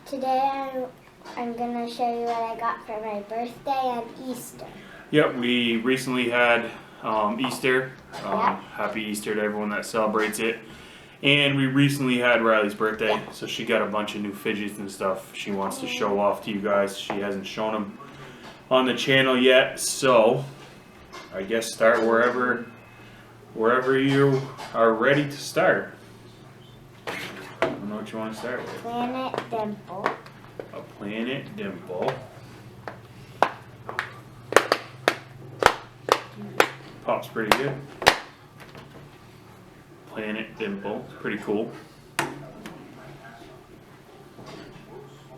Today I'm going to show you what I got for my birthday and Easter. Yep, we recently had Easter. Yep. Happy Easter to everyone that celebrates it. And we recently had Ryleigh's birthday, so she got a bunch of new fidgets and stuff she wants to show off to you guys. She hasn't shown them on the channel yet, so I guess start wherever you are ready to start. I don't know what you want to start with. Planet Dimple. A Planet Dimple. Pops pretty good. Planet Dimple, pretty cool.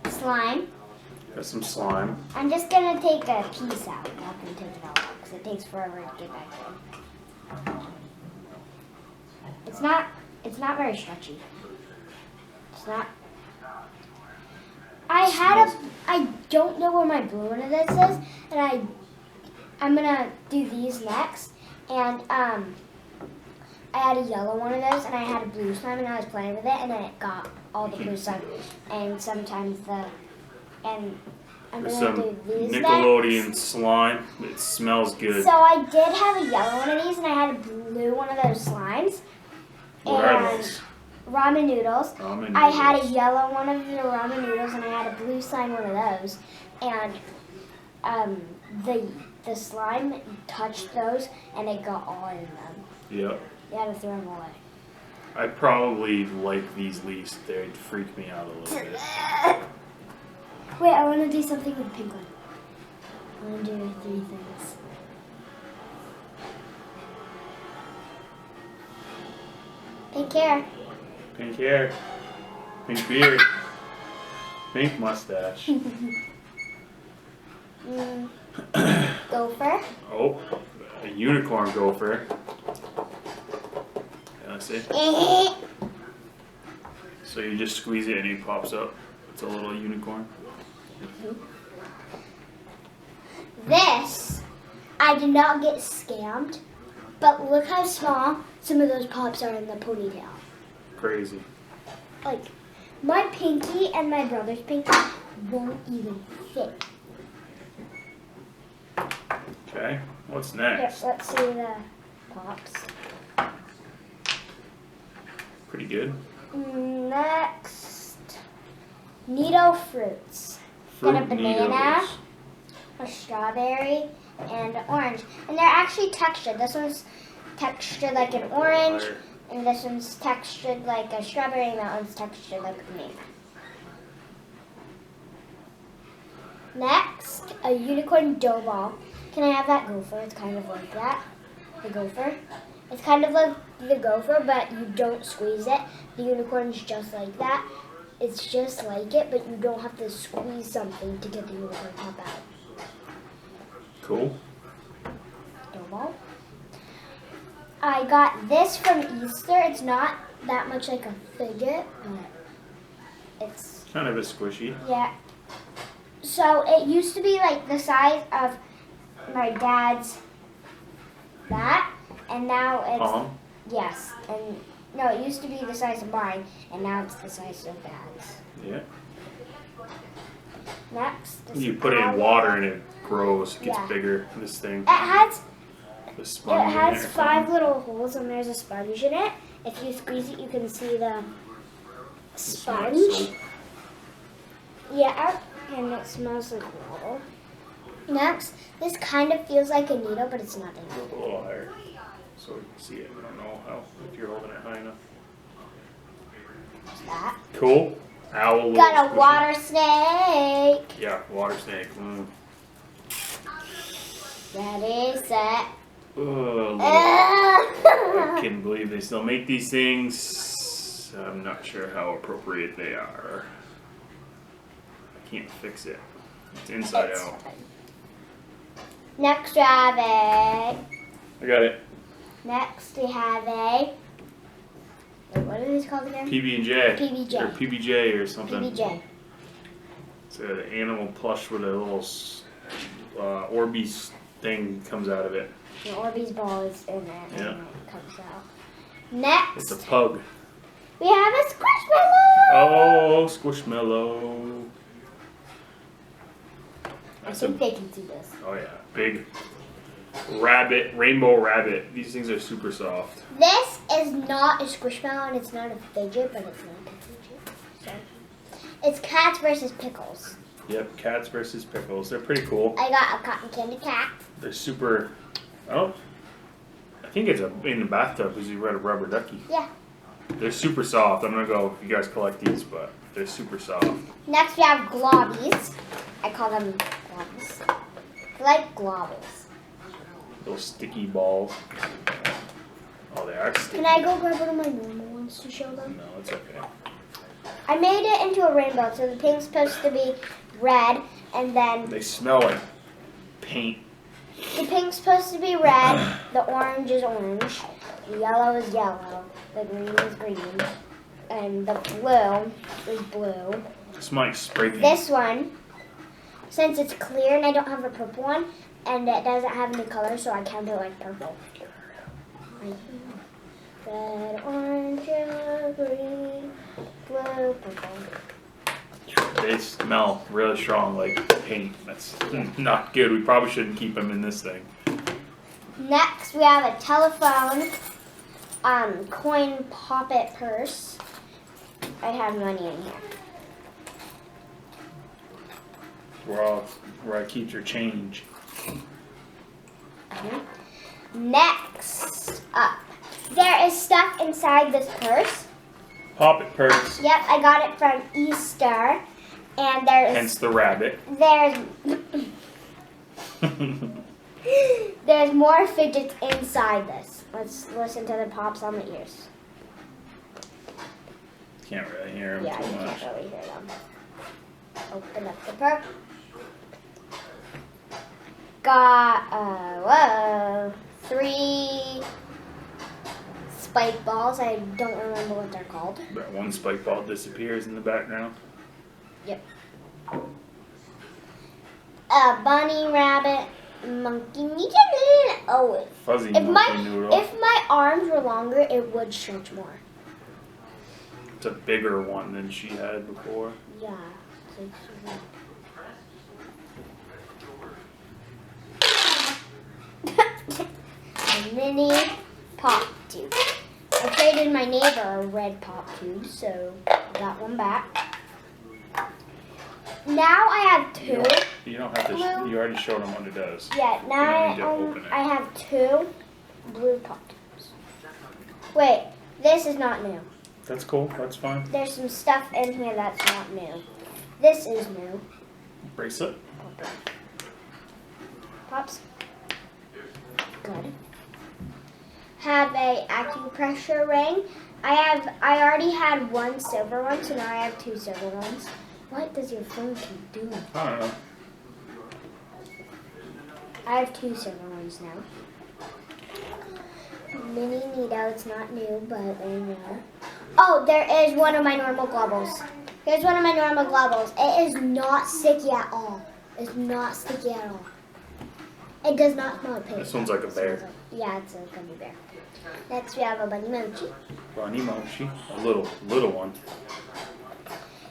Slime. Got some slime. I'm just going to take a piece out. I'm not going to take it all out because it takes forever to get back in. It's not very stretchy. It's not. I don't know where my blue one of this is, and I'm gonna do these next. And I had a yellow one of those, and I had a blue slime, and I was playing with it, and then it got all the blue slime, and sometimes I'm gonna Some do these Nickelodeon next. slime. It smells good. So I did have a yellow one of these, and I had a blue one of those slimes. What are those? Ramen noodles. Ramen I had a noodles. yellow one of the ramen noodles, and I had a blue slime one of those. And the slime touched those, and it got all in them. Yep. You had to throw them away. I probably like these least. They'd freak me out a little bit. Wait, I want to do something with pink one. I want to do 3 things. Pink hair. Pink hair. Pink beard. Pink mustache. Gopher. Oh, a unicorn gopher. Yeah, that's it. So you just squeeze it and it pops up. It's a little unicorn. This, I did not get scammed, but look how small some of those pops are in the ponytail. Crazy. Like, my pinky and my brother's pinky won't even fit. Okay, what's Here, next? let's see the pops. Pretty good. Next, Neato fruits. Got a Fruit banana, Needles. a strawberry, and an orange. And they're actually textured. This one's textured like an orange, and this one's textured like a strawberry, and that one's textured like a banana. Next, a unicorn dough ball. Can I have that gopher? It's kind of like that. The gopher. It's kind of like the gopher, but you don't squeeze it. The unicorn's just like that. It's just like it, but you don't have to squeeze something to get the unicorn pop out. Cool. Dough ball. I got this from Easter. It's not that much like a fidget, but it's Kind of a squishy. yeah. So it used to be like the size of my dad's that, and now it's yes, and no, it used to be the size of mine, and now it's the size of dad's. Yeah. Next, You put it in water and it grows, gets Yeah. bigger. This thing. It has The sponge. in there. 5 little holes, and there's a sponge in it. If you squeeze it, you can see the It's like sponge. soap. Yeah, and it smells like water. Next, this kind of feels like a needle, but it's not a A needle. little higher, so you can see it. I don't know how if you're holding it high enough. What's that? Cool. Owl. Got a squishy. water snake. Yeah, water snake. Ready, set. I can't believe they still make these things. I'm not sure how appropriate they are. I can't fix it. It's inside out. Next we have a. I got it. Next we have a. Wait, what are these called again? PB&J. PB&J. Or PBJ or something. PBJ. It's an animal plush with a little Orbeez thing comes out of it. The Orbeez ball is in it, Yeah. and it comes out. Next. It's a pug. we have a Squishmallow. Oh, Squishmallow. I think they can see this. Oh yeah, big rabbit, rainbow rabbit. These things are super soft. This is not a Squishmallow and it's not a fidget, but it's like a fidget. So, it's cats versus pickles. Yep, cats versus pickles. They're pretty cool. I got a cotton candy cat. They're super. Oh, I think it's in the bathtub because you read a rubber ducky. Yeah. They're super soft. I'm gonna go if you guys collect these, but they're super soft. Next we have globbies. I call them globbies. I like globbies. Those sticky balls. Oh, they are sticky. Can I go grab one of my normal ones to show them? No, it's okay. I made it into a rainbow, so the pink's supposed to be red, and then They smell like paint. the pink's supposed to be red, the orange is orange, the yellow is yellow, the green is green, and the blue is blue. This might spray me. This one, since it's clear and I don't have a purple one, and it doesn't have any color, so I count it like purple. Red, orange, yellow, green, blue, purple. They smell really strong like paint. That's not good. We probably shouldn't keep them in this thing. Next, we have a telephone coin poppet purse. I have money in here. Where I keep your change. Next up, there is stuff inside this purse. Poppet purse. Yep, I got it from Easter, and there's Hence the rabbit. there's more fidgets inside this. Let's listen to the pops on the ears. Can't really hear them Yeah, too you much. can't really hear them. Open up the purse. Got 3 spike balls. I don't remember what they're called. That one spike ball disappears in the background. Yep. A bunny, rabbit, monkey, kitten. Oh, Fuzzy if monkey noodle. if my arms were longer, it would stretch more. It's a bigger one than she had before. Yeah. A mini pop tube. I traded my neighbor a red pop tube, so I got one back. Now I have 2. You don't have to. You already showed them what it does. Yeah, You don't need to now open it. I have 2 blue pop tubes. Wait, this is not new. That's cool. That's fine. There's some stuff in here that's not new. This is new. Bracelet. Pops. Good. Have a acupressure ring. I already had 1 silver one, so now I have 2 silver ones. What does your phone keep doing? I don't know. I have 2 silver ones now. Mini needle, it's not new, but there you are. Oh, there is one of my normal globbles. Here's one of my normal globbles. It is not sticky at all. It's not sticky at all. It does not smell like paint. This one's like a bear. Yeah, it's a gummy bear. Next we have a bunny mochi. Bunny mochi. A little one.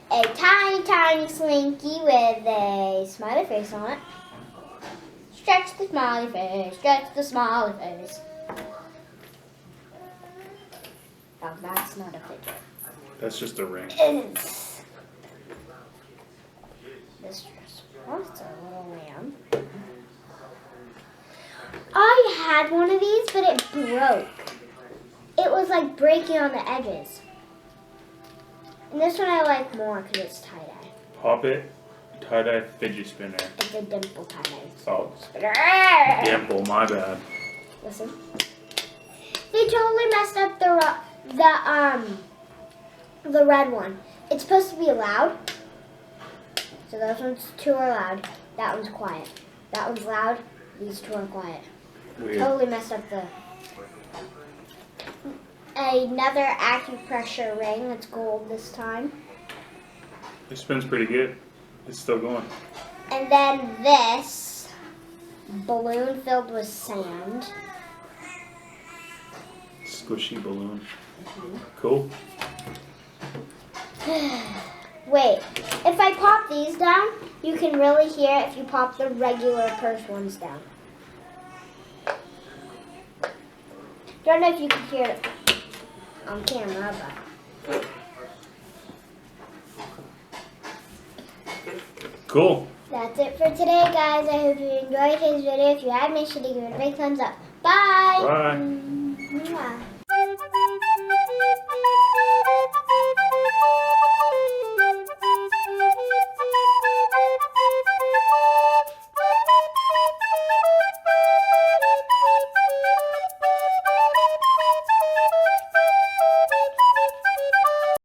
A tiny, tiny slinky with a smiley face on it. Stretch the smiley face, stretch the smiley face. Oh, that's not a fidget. That's just a ring. This just wants a little lamb. I had one of these, but it broke. It was like breaking on the edges. And this one I like more because it's tie-dye. Poppet tie-dye fidget spinner. It's a dimple tie-dye. Oh, Spinner. dimple. My bad. Listen. They totally messed up the red one. It's supposed to be loud. So those ones 2 are loud. That one's quiet. That one's loud. These 2 are quiet. Weird. Totally messed up the... Another acupressure ring. It's gold this time. It spins pretty good. It's still going. And then this balloon filled with sand. Squishy balloon. Cool. Wait, if I pop these down, you can really hear it if you pop the regular purse ones down. Don't know if you can hear it on camera, but. Cool. That's it for today, guys. I hope you enjoyed this video. If you have, make sure to give it a big thumbs up. Bye! Bye.